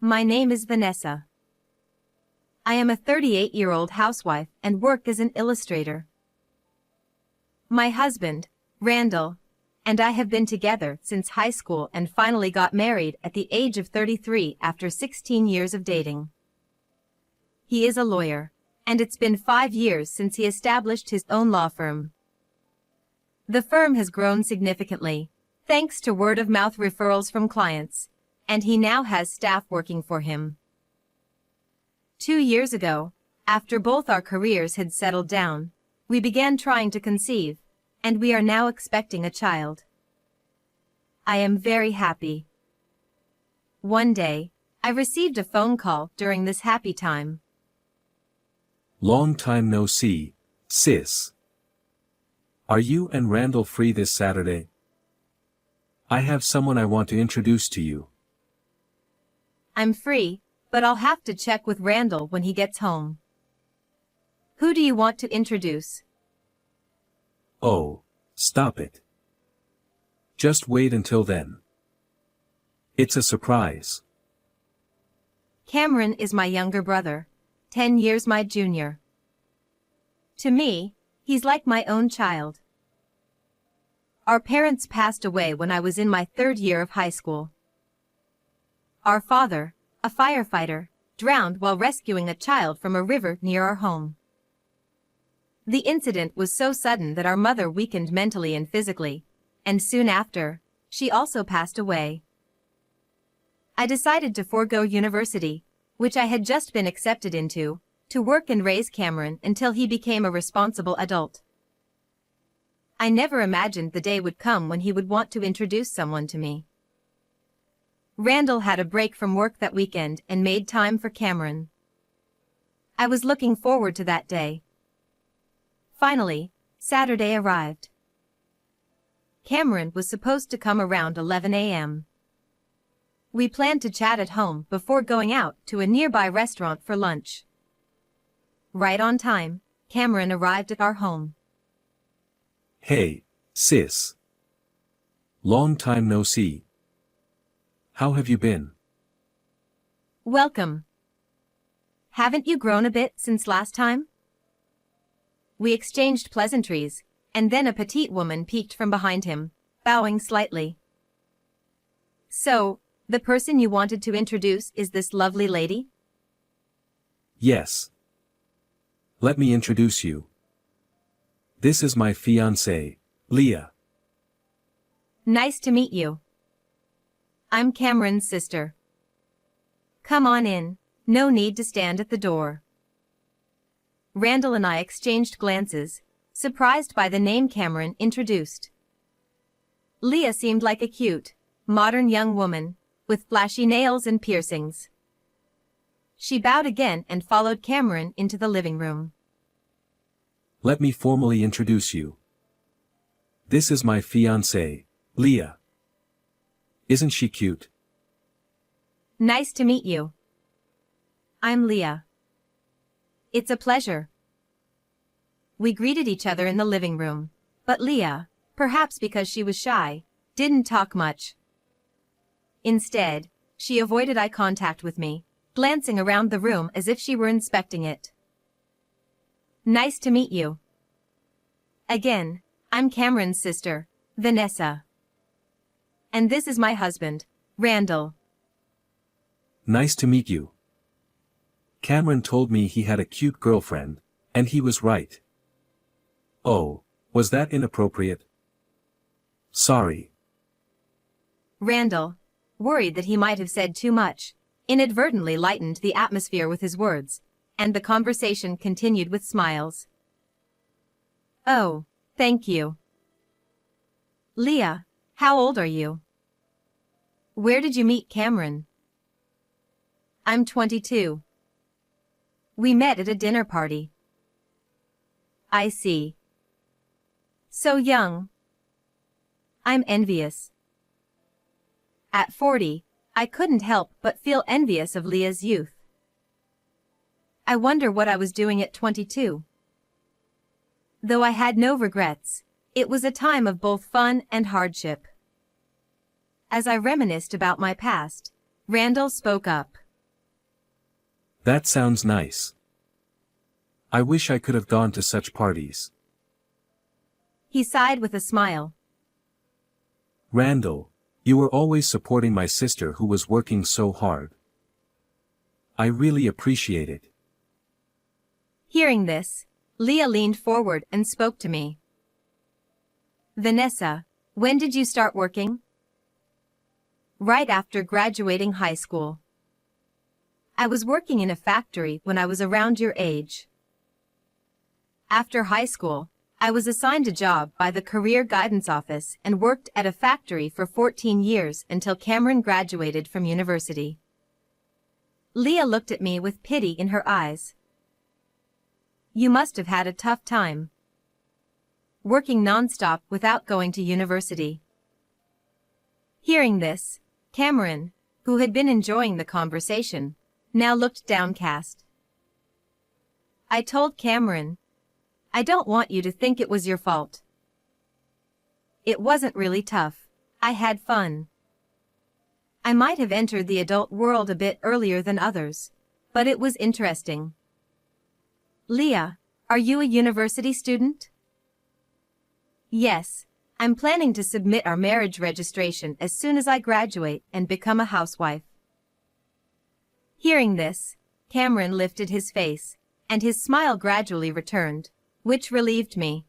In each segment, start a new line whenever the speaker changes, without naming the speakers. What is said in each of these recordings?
My name is Vanessa. I am a 38-year-old housewife and work as an illustrator. My husband, Randall, and I have been together since high school and finally got married at the age of 33 after 16 years of dating. He is a lawyer, and it's been 5 years since he established his own law firm. The firm has grown significantly, thanks to word-of-mouth referrals from clients, and he now has staff working for him. 2 years ago, after both our careers had settled down, we began trying to conceive, and we are now expecting a child. I am very happy. One day, I received a phone call during this happy time.
Long time no see, sis. Are you and Randall free this Saturday? I have someone I want to introduce to you.
I'm free, but I'll have to check with Randall when he gets home. Who do you want to introduce?
Oh, stop it. Just wait until then. It's a surprise.
Cameron is my younger brother, 10 years my junior. To me, he's like my own child. Our parents passed away when I was in my 3rd year of high school. Our father, a firefighter, drowned while rescuing a child from a river near our home. The incident was so sudden that our mother weakened mentally and physically, and soon after, she also passed away. I decided to forego university, which I had just been accepted into, to work and raise Cameron until he became a responsible adult. I never imagined the day would come when he would want to introduce someone to me. Randall had a break from work that weekend and made time for Cameron. I was looking forward to that day. Finally, Saturday arrived. Cameron was supposed to come around 11 a.m. We planned to chat at home before going out to a nearby restaurant for lunch. Right on time, Cameron arrived at our home.
Hey, sis. Long time no see. How have you been?
Welcome. Haven't you grown a bit since last time? We exchanged pleasantries, and then a petite woman peeked from behind him, bowing slightly. So, the person you wanted to introduce is this lovely lady?
Yes. Let me introduce you. This is my fiancée, Leah.
Nice to meet you. I'm Cameron's sister. Come on in, no need to stand at the door. Randall and I exchanged glances, surprised by the name Cameron introduced. Leah seemed like a cute, modern young woman, with flashy nails and piercings. She bowed again and followed Cameron into the living room.
Let me formally introduce you. This is my fiancée, Leah. Isn't she cute?
Nice to meet you. I'm Leah. It's a pleasure. We greeted each other in the living room, but Leah, perhaps because she was shy, didn't talk much. Instead, she avoided eye contact with me, glancing around the room as if she were inspecting it. Nice to meet you. Again, I'm Cameron's sister, Vanessa. And this is my husband, Randall.
Nice to meet you. Cameron told me he had a cute girlfriend, and he was right. Oh, was that inappropriate? Sorry.
Randall, worried that he might have said too much, inadvertently lightened the atmosphere with his words, and the conversation continued with smiles. Oh, thank you. Leah, how old are you? Where did you meet Cameron? I'm 22. We met at a dinner party. I see. So young. I'm envious. At 40, I couldn't help but feel envious of Leah's youth. I wonder what I was doing at 22. Though I had no regrets, it was a time of both fun and hardship. As I reminisced about my past, Randall spoke up.
That sounds nice. I wish I could have gone to such parties.
He sighed with a smile.
Randall, you were always supporting my sister who was working so hard. I really appreciate it.
Hearing this, Leah leaned forward and spoke to me. Vanessa, when did you start working? Right after graduating high school. I was working in a factory when I was around your age. After high school, I was assigned a job by the Career Guidance Office and worked at a factory for 14 years until Cameron graduated from university. Leah looked at me with pity in her eyes. You must have had a tough time. Working non-stop without going to university. Hearing this, Cameron, who had been enjoying the conversation, now looked downcast. I told Cameron, I don't want you to think it was your fault. It wasn't really tough. I had fun. I might have entered the adult world a bit earlier than others, but it was interesting. Leah, are you a university student? Yes, I'm planning to submit our marriage registration as soon as I graduate and become a housewife. Hearing this, Cameron lifted his face, and his smile gradually returned, which relieved me.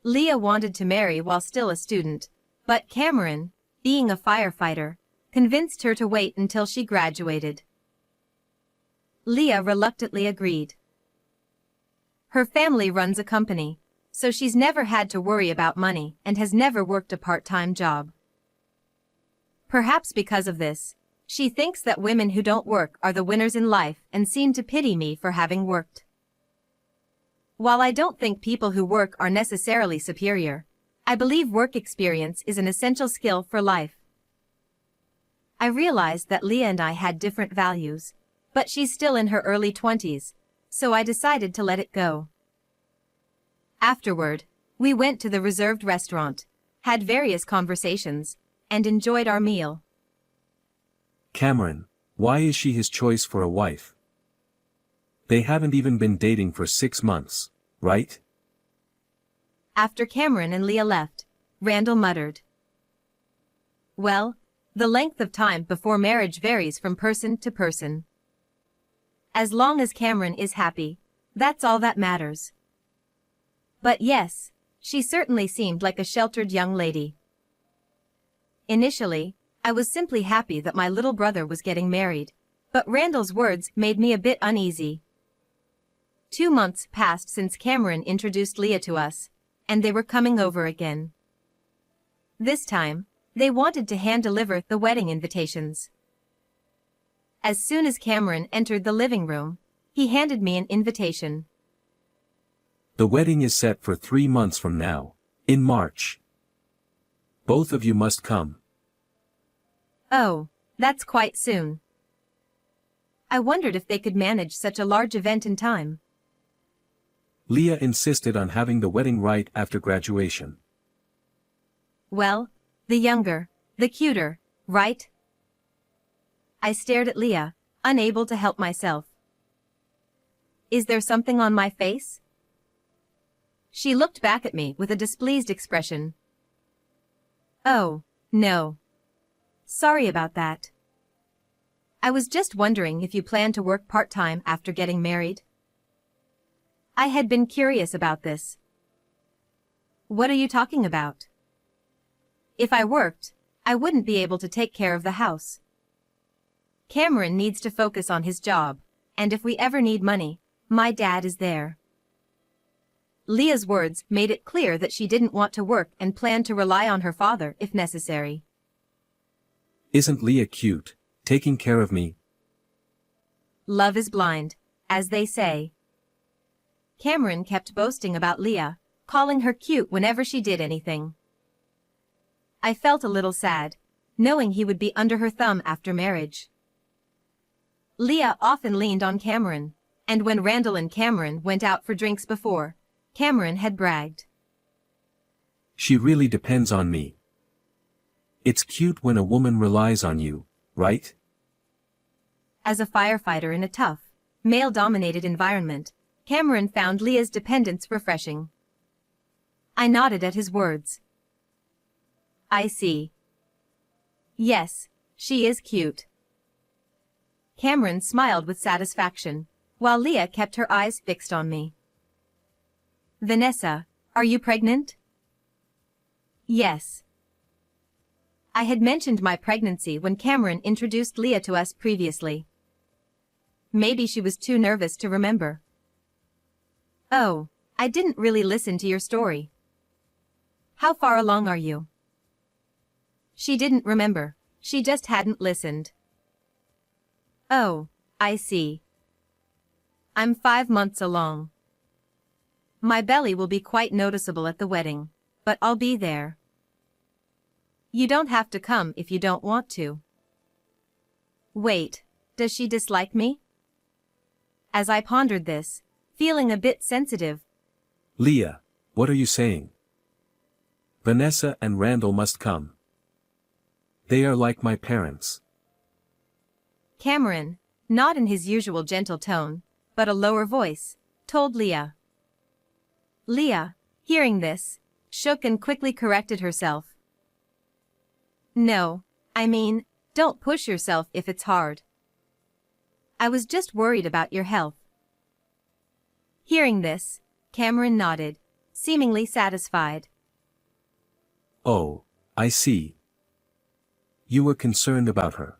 Leah wanted to marry while still a student, but Cameron, being a firefighter, convinced her to wait until she graduated. Leah reluctantly agreed. Her family runs a company, so she's never had to worry about money and has never worked a part-time job. Perhaps because of this, she thinks that women who don't work are the winners in life and seem to pity me for having worked. While I don't think people who work are necessarily superior, I believe work experience is an essential skill for life. I realized that Leah and I had different values, but she's still in her early 20s, so I decided to let it go. Afterward, we went to the reserved restaurant, had various conversations, and enjoyed our meal.
Cameron, why is she his choice for a wife? They haven't even been dating for 6 months, right?
After Cameron and Leah left, Randall muttered. Well, the length of time before marriage varies from person to person. As long as Cameron is happy, that's all that matters. But yes, she certainly seemed like a sheltered young lady. Initially, I was simply happy that my little brother was getting married, but Randall's words made me a bit uneasy. 2 months passed since Cameron introduced Leah to us, and they were coming over again. This time, they wanted to hand-deliver the wedding invitations. As soon as Cameron entered the living room, he handed me an invitation.
The wedding is set for 3 months from now, in March. Both of you must come.
Oh, that's quite soon. I wondered if they could manage such a large event in time.
Leah insisted on having the wedding right after graduation.
Well, the younger, the cuter, right? I stared at Leah, unable to help myself. Is there something on my face? She looked back at me with a displeased expression. Oh, no. Sorry about that. I was just wondering if you plan to work part-time after getting married. I had been curious about this. What are you talking about? If I worked, I wouldn't be able to take care of the house. Cameron needs to focus on his job, and if we ever need money, my dad is there. Leah's words made it clear that she didn't want to work and planned to rely on her father if necessary.
Isn't Leah cute, taking care of me?
Love is blind, as they say. Cameron kept boasting about Leah, calling her cute whenever she did anything. I felt a little sad, knowing he would be under her thumb after marriage. Leah often leaned on Cameron, and when Randall and Cameron went out for drinks before, Cameron had bragged.
She really depends on me. It's cute when a woman relies on you, right?
As a firefighter in a tough, male-dominated environment, Cameron found Leah's dependence refreshing. I nodded at his words. I see. Yes, she is cute. Cameron smiled with satisfaction, while Leah kept her eyes fixed on me. Vanessa, are you pregnant? Yes. I had mentioned my pregnancy when Cameron introduced Leah to us previously. Maybe she was too nervous to remember. Oh, I didn't really listen to your story. How far along are you? She didn't remember, she just hadn't listened. Oh, I see. I'm 5 months along. My belly will be quite noticeable at the wedding, but I'll be there. You don't have to come if you don't want to. Wait, does she dislike me? As I pondered this, feeling a bit sensitive.
Leah, what are you saying? Vanessa and Randall must come. They are like my parents.
Cameron, not in his usual gentle tone, but a lower voice, told Leah. Leah, hearing this, shook and quickly corrected herself. No, I mean, don't push yourself if it's hard. I was just worried about your health. Hearing this, Cameron nodded, seemingly satisfied.
Oh, I see. You were concerned about her.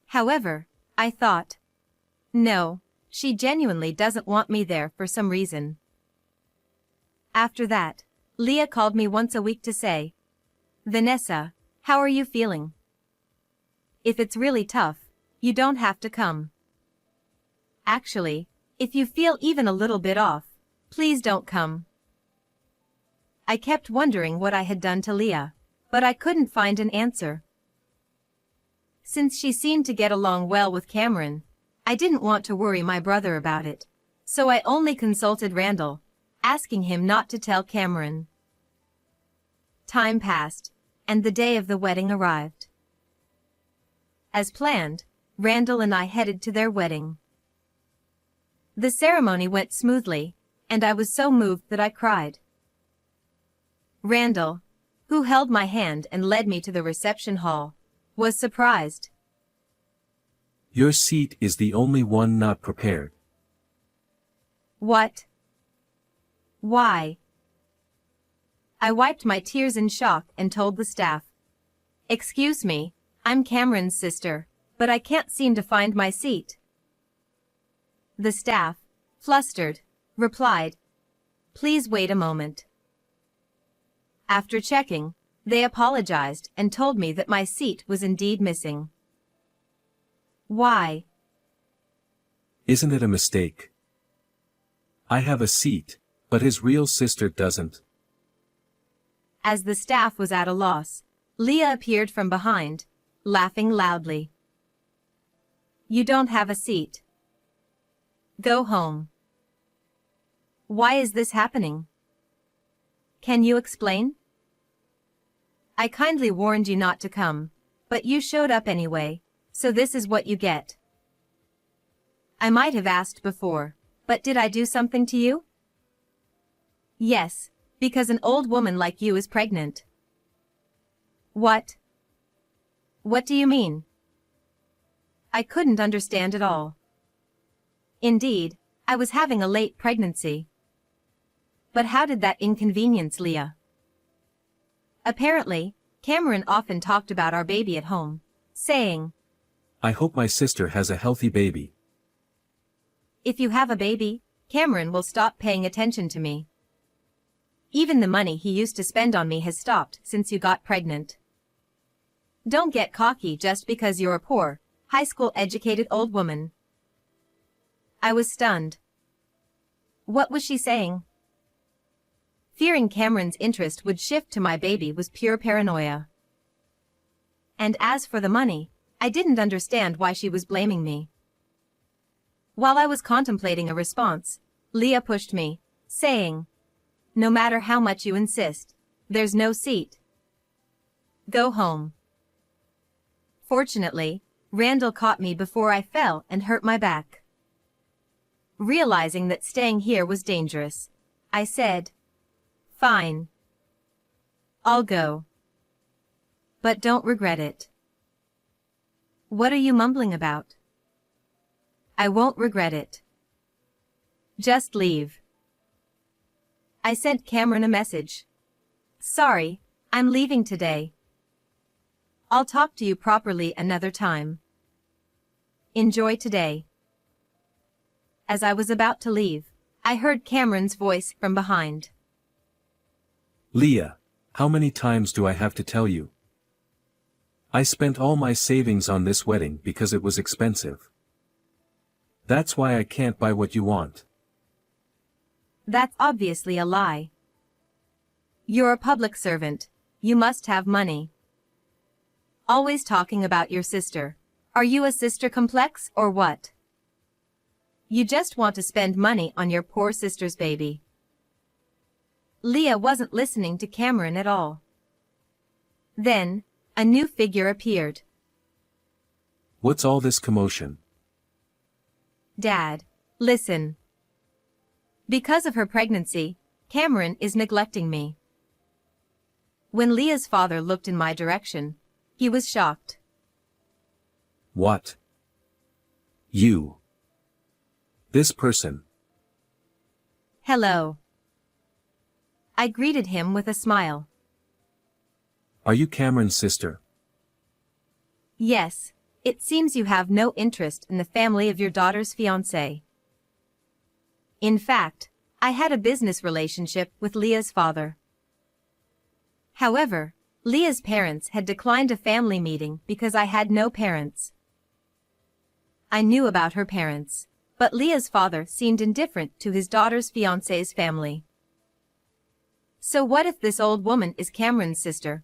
However, I thought, no, she genuinely doesn't want me there for some reason. After that, Leah called me once a week to say, Vanessa, how are you feeling? If it's really tough, you don't have to come. Actually, if you feel even a little bit off, please don't come. I kept wondering what I had done to Leah, but I couldn't find an answer. Since she seemed to get along well with Cameron, I didn't want to worry my brother about it, so I only consulted Randall, asking him not to tell Cameron. Time passed, and the day of the wedding arrived. As planned, Randall and I headed to their wedding. The ceremony went smoothly, and I was so moved that I cried. Randall, who held my hand and led me to the reception hall, was surprised.
Your seat is the only one not prepared.
What? Why? I wiped my tears in shock and told the staff. Excuse me, I'm Cameron's sister, but I can't seem to find my seat. The staff, flustered, replied, Please wait a moment. After checking, they apologized and told me that my seat was indeed missing. Why?
Isn't it a mistake? I have a seat, but his real sister doesn't.
As the staff was at a loss, Leah appeared from behind, laughing loudly. You don't have a seat. Go home. Why is this happening? Can you explain? I kindly warned you not to come, but you showed up anyway, so this is what you get. I might have asked before, but did I do something to you? Yes, because an old woman like you is pregnant. What? What do you mean? I couldn't understand at all. Indeed, I was having a late pregnancy. But how did that inconvenience Leah? Apparently, Cameron often talked about our baby at home, saying,
I hope my sister has a healthy baby.
If you have a baby, Cameron will stop paying attention to me. Even the money he used to spend on me has stopped since you got pregnant. Don't get cocky just because you're a poor, high school educated old woman. I was stunned. What was she saying? Fearing Cameron's interest would shift to my baby was pure paranoia. And as for the money, I didn't understand why she was blaming me. While I was contemplating a response, Leah pushed me, saying, No matter how much you insist, there's no seat. Go home. Fortunately, Randall caught me before I fell and hurt my back. Realizing that staying here was dangerous, I said, "Fine. I'll go. But don't regret it." "What are you mumbling about?" "I won't regret it. Just leave." I sent Cameron a message. "Sorry, I'm leaving today. I'll talk to you properly another time. Enjoy today." As I was about to leave, I heard Cameron's voice from behind.
"Leah, how many times do I have to tell you? I spent all my savings on this wedding because it was expensive. That's why I can't buy what you want."
That's obviously a lie. You're a public servant. You must have money. Always talking about your sister. Are you a sister complex or what? You just want to spend money on your poor sister's baby. Leah wasn't listening to Cameron at all. Then, a new figure appeared.
"What's all this commotion?"
"Dad, listen. Because of her pregnancy, Cameron is neglecting me." When Leah's father looked in my direction, he was shocked.
"What? You? This person?"
"Hello." I greeted him with a smile.
"Are you Cameron's sister?"
"Yes, it seems you have no interest in the family of your daughter's fiancé." In fact, I had a business relationship with Leah's father. However, Leah's parents had declined a family meeting because I had no parents. I knew about her parents, but Leah's father seemed indifferent to his daughter's fiancé's family. So what if this old woman is Cameron's sister?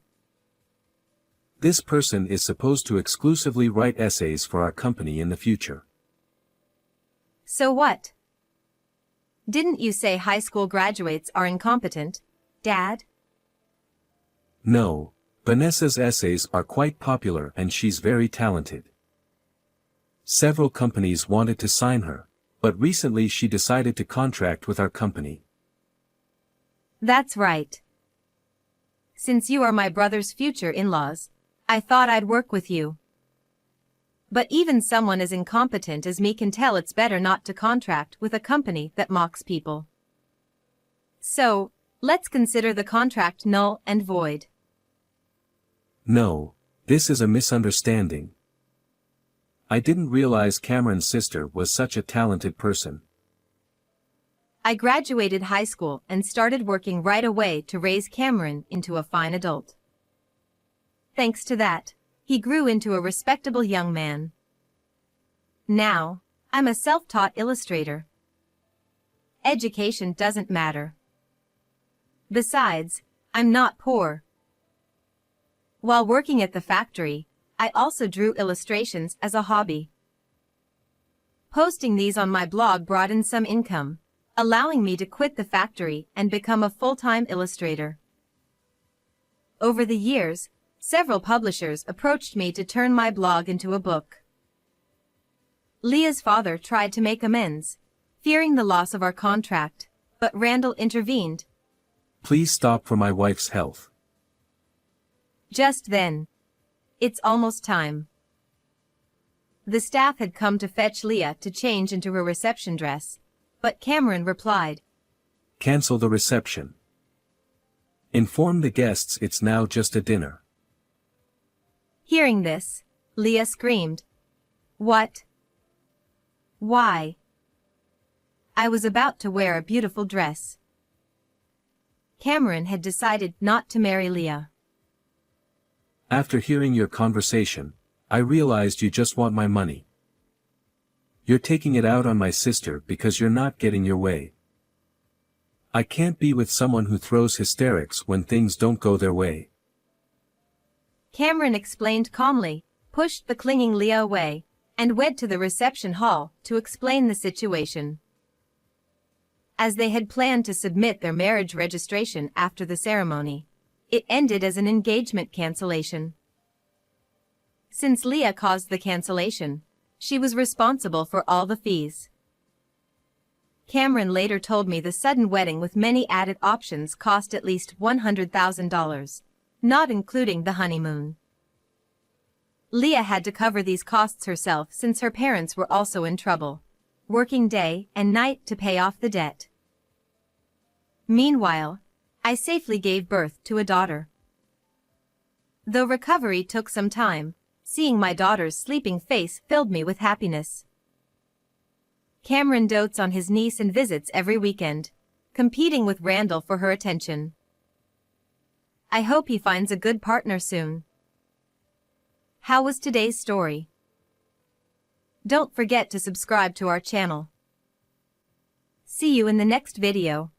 "This person is supposed to exclusively write essays for our company in the future."
So what? Didn't you say high school graduates are incompetent, Dad?
"No, Vanessa's essays are quite popular and she's very talented. Several companies wanted to sign her, but recently she decided to contract with our company."
That's right. Since you are my brother's future in-laws, I thought I'd work with you. But even someone as incompetent as me can tell it's better not to contract with a company that mocks people. So, let's consider the contract null and void.
"No, this is a misunderstanding. I didn't realize Cameron's sister was such a talented person."
I graduated high school and started working right away to raise Cameron into a fine adult. Thanks to that, he grew into a respectable young man. Now, I'm a self-taught illustrator. Education doesn't matter. Besides, I'm not poor. While working at the factory, I also drew illustrations as a hobby. Posting these on my blog brought in some income, allowing me to quit the factory and become a full-time illustrator. Over the years, several publishers approached me to turn my blog into a book. Leah's father tried to make amends, fearing the loss of our contract, but Randall intervened.
"Please stop for my wife's health."
Just then, "It's almost time." The staff had come to fetch Leah to change into her reception dress, but Cameron replied,
"Cancel the reception. Inform the guests it's now just a dinner."
Hearing this, Leah screamed, "What? Why?" I was about to wear a beautiful dress. Cameron had decided not to marry Leah.
"After hearing your conversation, I realized you just want my money. You're taking it out on my sister because you're not getting your way. I can't be with someone who throws hysterics when things don't go their way."
Cameron explained calmly, pushed the clinging Leah away, and went to the reception hall to explain the situation. As they had planned to submit their marriage registration after the ceremony, it ended as an engagement cancellation. Since Leah caused the cancellation, she was responsible for all the fees. Cameron later told me the sudden wedding with many added options cost at least $100,000, not including the honeymoon. Leah had to cover these costs herself since her parents were also in trouble, working day and night to pay off the debt. Meanwhile, I safely gave birth to a daughter. Though recovery took some time, seeing my daughter's sleeping face filled me with happiness. Cameron dotes on his niece and visits every weekend, competing with Randall for her attention. I hope he finds a good partner soon. How was today's story? Don't forget to subscribe to our channel. See you in the next video.